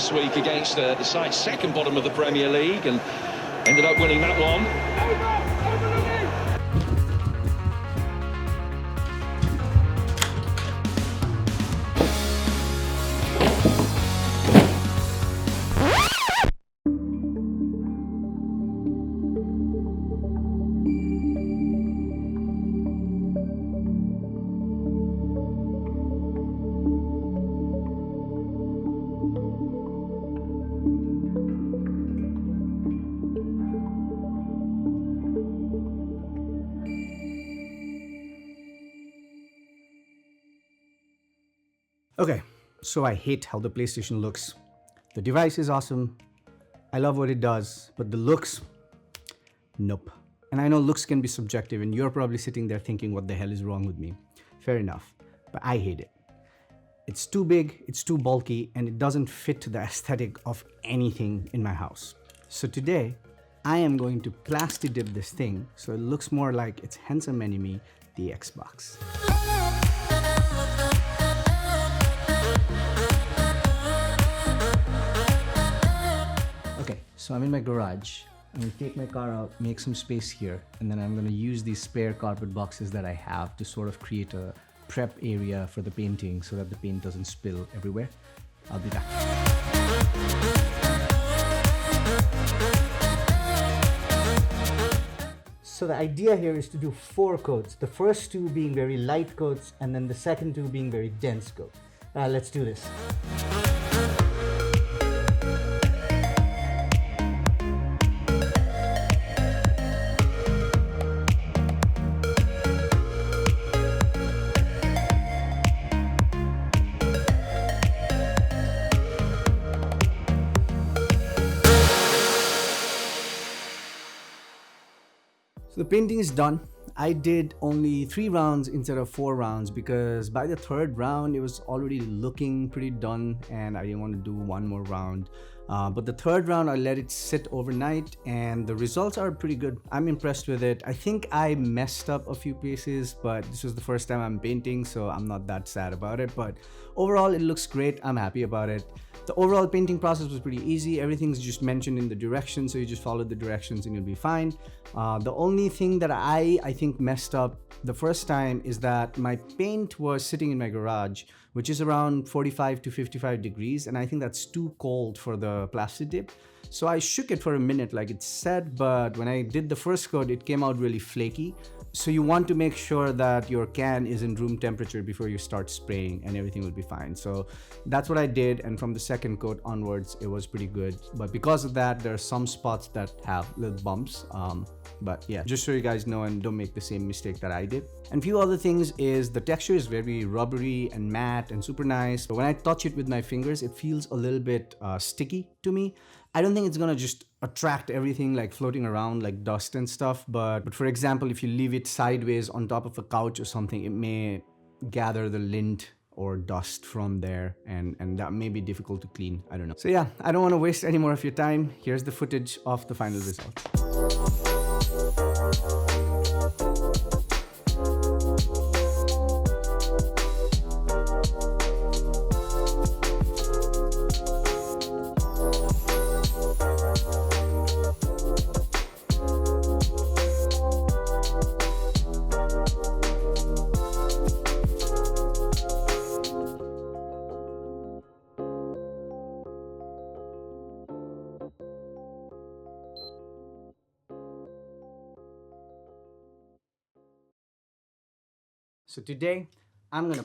last week against the side second bottom of the Premier League and ended up winning that one. Okay, so I hate how the PlayStation looks. The device is awesome. I love what it does, but the looks, nope. And I know looks can be subjective and you're probably sitting there thinking what the hell is wrong with me. Fair enough, but I hate it. It's too big, it's too bulky, and it doesn't fit the aesthetic of anything in my house. So today, I am going to plasti-dip this thing so it looks more like its handsome enemy, the Xbox. Okay, so I'm in my garage. I'm gonna take my car out, make some space here, and then I'm gonna use these spare carpet boxes that I have to sort of create a prep area for the painting so that the paint doesn't spill everywhere. I'll be back. So the idea here is to do 4 coats, the first 2 being very light coats and then the second 2 being very dense coats. Let's do this. So the painting is done. I did only 3 rounds instead of 4 rounds because by the 3rd round it was already looking pretty done and I didn't want to do one more round. But the 3rd round I let it sit overnight and the results are pretty good. I'm impressed with it. I think I messed up a few pieces, but this was the first time I'm painting, so I'm not that sad about it. But overall it looks great. I'm happy about it. The overall painting process was pretty easy. Everything's just mentioned in the directions, so you just follow the directions and you'll be fine. The only thing that I think messed up the first time is that my paint was sitting in my garage, which is around 45 to 55 degrees, and I think that's too cold for the plasti-dip. So I shook it for a minute like it said, but when I did the first coat, it came out really flaky. So you want to make sure that your can is in room temperature before you start spraying and everything will be fine. So that's what I did, and from the second coat onwards, it was pretty good. But because of that, there are some spots that have little bumps. But yeah, just so you guys know and don't make the same mistake that I did. And few other things is the texture is very rubbery and matte and super nice. But when I touch it with my fingers, it feels a little bit sticky to me. I don't think it's gonna just attract everything like floating around like dust and stuff, but for example, if you leave it sideways on top of a couch or something, it may gather the lint or dust from there and that may be difficult to clean. I don't know. So yeah, I don't want to waste any more of your time. Here's the footage of the final result. So today I'm gonna